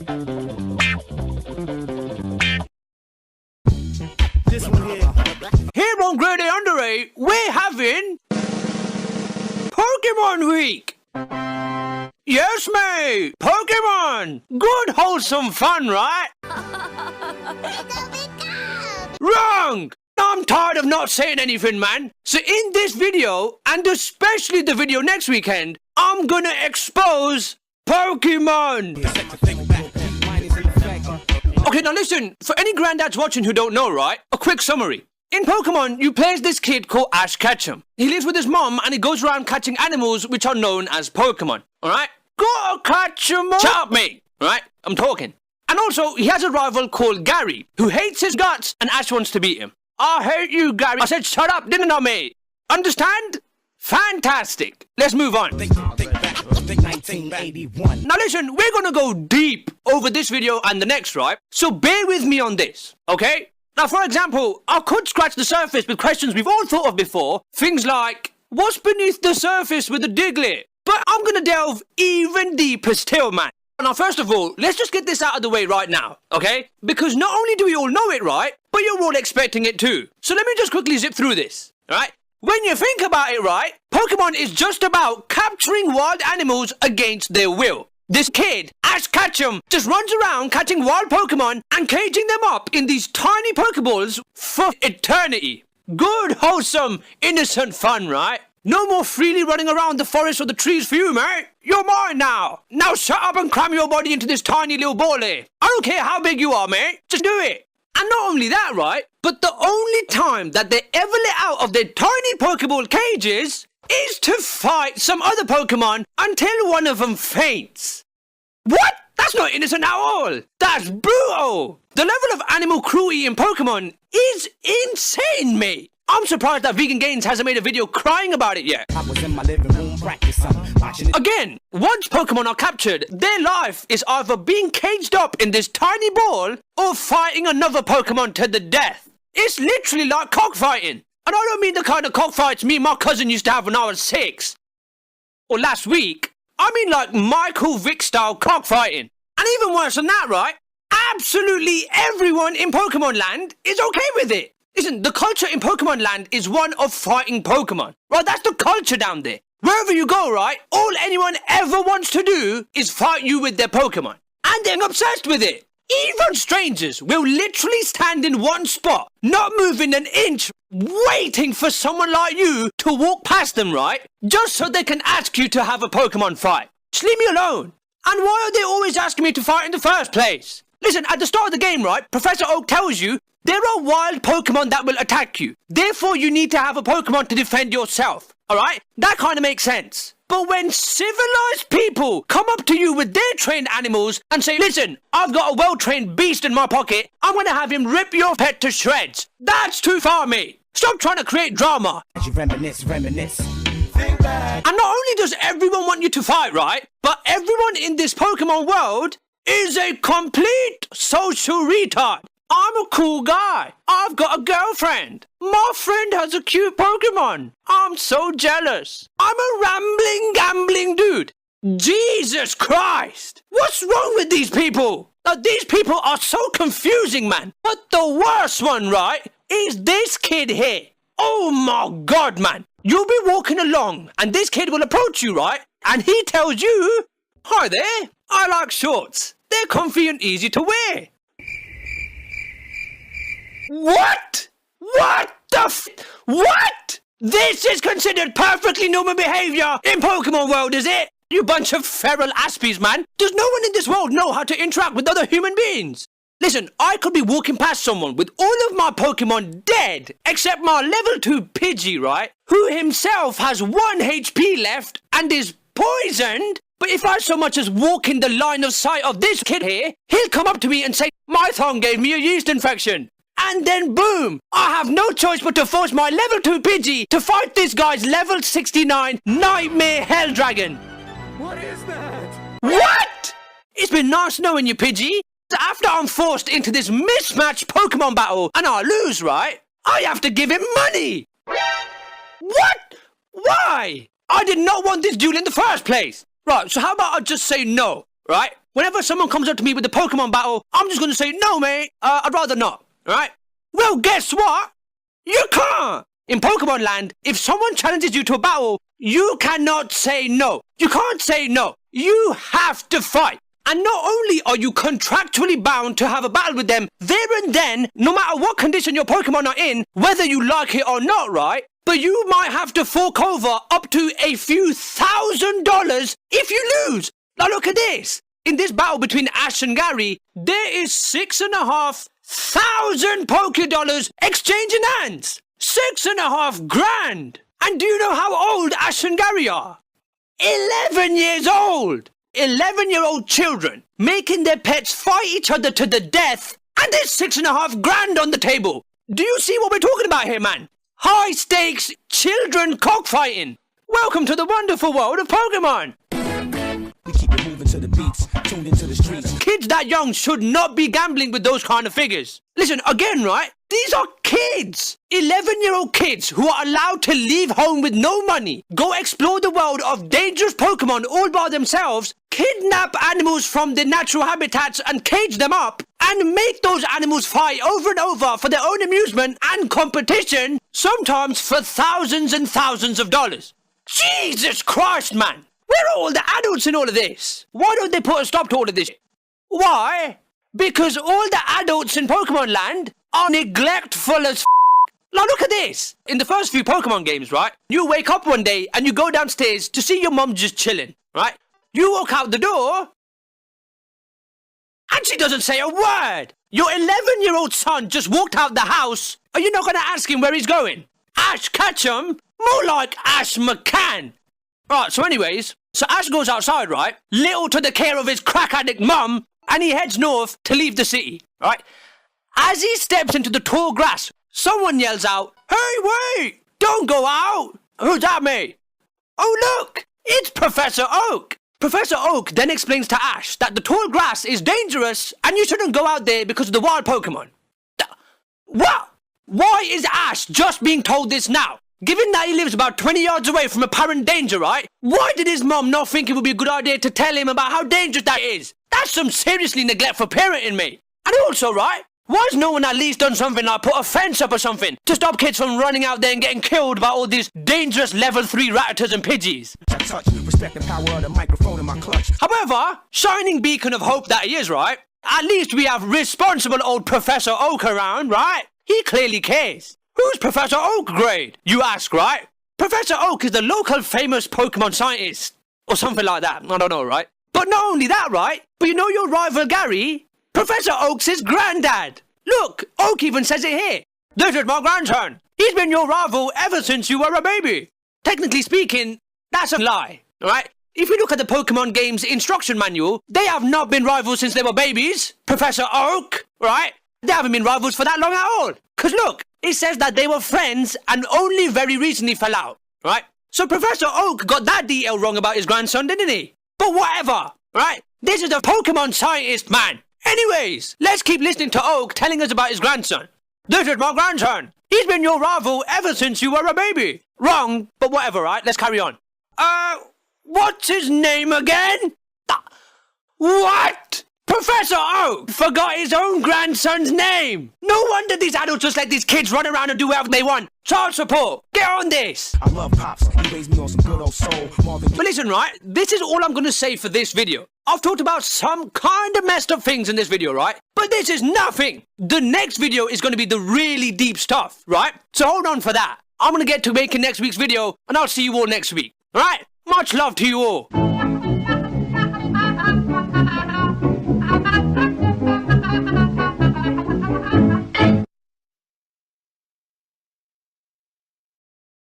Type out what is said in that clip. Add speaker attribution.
Speaker 1: This one here.
Speaker 2: Here on Grade A Under A, we're having Pokemon Week. Yes, mate. Pokemon. Good, wholesome fun, right? Wrong. I'm tired of not saying anything, man. So in this video, and especially the video next weekend, I'm gonna expose Pokemon. Okay, now listen, for any granddads watching who don't know, right? A quick summary. In Pokemon, you play as this kid called Ash Ketchum. He lives with his mom and he goes around catching animals which are known as Pokemon, alright? Gotta catch 'em all. Shut up, mate, alright? I'm talking. And also, he has a rival called Gary, who hates his guts and Ash wants to beat him. I hate you, Gary. I said shut up, didn't I, mate? Understand? Fantastic. Let's move on.
Speaker 1: Think 1981.
Speaker 2: Now listen, we're gonna go deep over this video and the next, right? So bear with me on this, okay? Now, for example, I could scratch the surface with questions we've all thought of before. Things like, what's beneath the surface with a Diglett? But I'm gonna delve even deeper still, man. Now, first of all, let's just get this out of the way right now, okay? Because not only do we all know it, right? But you're all expecting it too. So let me just quickly zip through this, alright? When you think about it, right? Pokemon is just about capturing wild animals against their will. This kid, Ash Ketchum, just runs around catching wild Pokemon and caging them up in these tiny Pokeballs for eternity. Good, wholesome, innocent fun, right? No more freely running around the forest or the trees for you, mate. You're mine now. Now shut up and cram your body into this tiny little ball here. I don't care how big you are, mate. Just do it. And not only that, right? But the only time that they ever let out of their tiny Pokeball cages is to fight some other Pokemon until one of them faints. What? That's not innocent at all. That's brutal. The level of animal cruelty in Pokemon is insane, mate. I'm surprised that Vegan Gains hasn't made a video crying about it yet.
Speaker 1: I was in my living room practicing, watching it.
Speaker 2: Again, once Pokemon are captured, their life is either being caged up in this tiny ball or fighting another Pokemon to the death. It's literally like cockfighting. And I don't mean the kind of cockfights me and my cousin used to have when I was 6. Or last week. I mean like Michael Vick style cockfighting. And even worse than that, right? Absolutely everyone in Pokemon Land is okay with it. Listen, the culture in Pokemon Land is one of fighting Pokemon. Right, that's the culture down there. Wherever you go, right, all anyone ever wants to do is fight you with their Pokemon. And they're obsessed with it. Even strangers will literally stand in one spot, not moving an inch, waiting for someone like you to walk past them, right? Just so they can ask you to have a Pokemon fight. Just leave me alone. And why are they always asking me to fight in the first place? Listen, at the start of the game, right, Professor Oak tells you there are wild Pokemon that will attack you. Therefore, you need to have a Pokemon to defend yourself. Alright? That kind of makes sense. But when civilized people come up to you with their trained animals and say, listen, I've got a well-trained beast in my pocket, I'm going to have him rip your pet to shreds. That's too far, mate. Stop trying to create drama.
Speaker 1: As you reminisce. Think back.
Speaker 2: And not only does everyone want you to fight, right? But everyone in this Pokemon world is a complete social retard. I'm a cool guy. I've got a girlfriend. My friend has a cute Pokemon. I'm so jealous. I'm a rambling, gambling dude. Jesus Christ. What's wrong with these people? Now, these people are so confusing, man. But the worst one, right, is this kid here. Oh my God, man. You'll be walking along and this kid will approach you, right? And he tells you, hi there, I like shorts. They're comfy and easy to wear. What? What the What? This is considered perfectly normal behavior in Pokemon world, is it? You bunch of feral aspies, man. Does no one in this world know how to interact with other human beings? Listen, I could be walking past someone with all of my Pokemon dead, except my level 2 Pidgey, right? Who himself has 1 HP left and is poisoned. But if I so much as walk in the line of sight of this kid here, he'll come up to me and say, my thong gave me a yeast infection. And then boom, I have no choice but to force my level 2 Pidgey to fight this guy's level 69 Nightmare Hell Dragon.
Speaker 1: What is that?
Speaker 2: What? It's been nice knowing you, Pidgey. After I'm forced into this mismatched Pokemon battle and I lose, right? I have to give him money. What? Why? I did not want this duel in the first place. Right, so how about I just say no, right? Whenever someone comes up to me with a Pokemon battle, I'm just gonna say, no, mate, I'd rather not, alright? Well, guess what? You can't! In Pokemon Land, if someone challenges you to a battle, you cannot say no. You can't say no. You have to fight. And not only are you contractually bound to have a battle with them there and then, no matter what condition your Pokemon are in, whether you like it or not, right? But you might have to fork over up to a few $1,000s if you lose. Now look at this. In this battle between Ash and Gary, there is $6,500 Pokédollars exchanging hands. 6.5 grand. And do you know how old Ash and Gary are? 11 years old. 11-year-old children making their pets fight each other to the death, and there's 6.5 grand on the table. Do you see what we're talking about here, man? High stakes children cockfighting. Welcome to the wonderful world of Pokemon.
Speaker 1: We keep it moving to the beats, tuned into the streets.
Speaker 2: Kids that young should not be gambling with those kind of figures. Listen, again, right? These are kids. 11-year-old kids who are allowed to leave home with no money, go explore the world of dangerous Pokemon all by themselves, kidnap animals from their natural habitats and cage them up, and make those animals fight over and over for their own amusement and competition, sometimes for thousands and thousands of dollars. Jesus Christ, man! Where are all the adults in all of this? Why don't they put a stop to all of this? Why? Because all the adults in Pokemon Land are neglectful as Now look at this. In the first few Pokemon games, right? You wake up one day and you go downstairs to see your mum just chilling, right? You walk out the door and she doesn't say a word. Your 11-year-old son just walked out the house. Are you not going to ask him where he's going? Ash Ketchum? More like Ash McCann. Right, so anyways, so Ash goes outside, right? Little to the care of his crack addict mum, and he heads north to leave the city, right? As he steps into the tall grass, someone yells out, "Hey, wait! Don't go out!" Who's that, mate? Oh, look! It's Professor Oak! Professor Oak then explains to Ash that the tall grass is dangerous and you shouldn't go out there because of the wild Pokemon. What? Why is Ash just being told this now? Given that he lives about 20 yards away from apparent danger, right? Why did his mom not think it would be a good idea to tell him about how dangerous that is? That's some seriously neglectful parenting, mate. And also, right? Why has no one at least done something like put a fence up or something to stop kids from running out there and getting killed by all these dangerous level 3 Ratters and Pidgeys?
Speaker 1: Touch, respect the power of the microphone in my clutch.
Speaker 2: However, shining beacon of hope that he is, right? At least we have responsible old Professor Oak around, right? He clearly cares. Who's Professor Oak grade? You ask, right? Professor Oak is the local famous Pokemon scientist. Or something like that. I don't know, right? But not only that, right? But you know your rival Gary? Professor Oak's his granddad. Look, Oak even says it here. This is my grandson. He's been your rival ever since you were a baby. Technically speaking, that's a lie, alright? If you look at the Pokemon game's instruction manual, they have not been rivals since they were babies. Professor Oak, right? They haven't been rivals for that long at all. Because look, it says that they were friends and only very recently fell out, right? So Professor Oak got that detail wrong about his grandson, didn't he? But whatever, right? This is a Pokemon scientist, man. Anyways, let's keep listening to Oak telling us about his grandson. This is my grandson. He's been your rival ever since you were a baby. Wrong, but whatever, right? Let's carry on. What's his name again? What? Professor Oak forgot his own grandson's name. No wonder these adults just let these kids run around and do whatever they want. Child support, get on this.
Speaker 1: I love Pops. He raised me on some good old soul.
Speaker 2: But listen, right? This is all I'm going to say for this video. I've talked about some kind of messed up things in this video, right? But this is nothing. The next video is going to be the really deep stuff, right? So hold on for that. I'm going to get to making next week's video, and I'll see you all next week. All right? Much love to you all.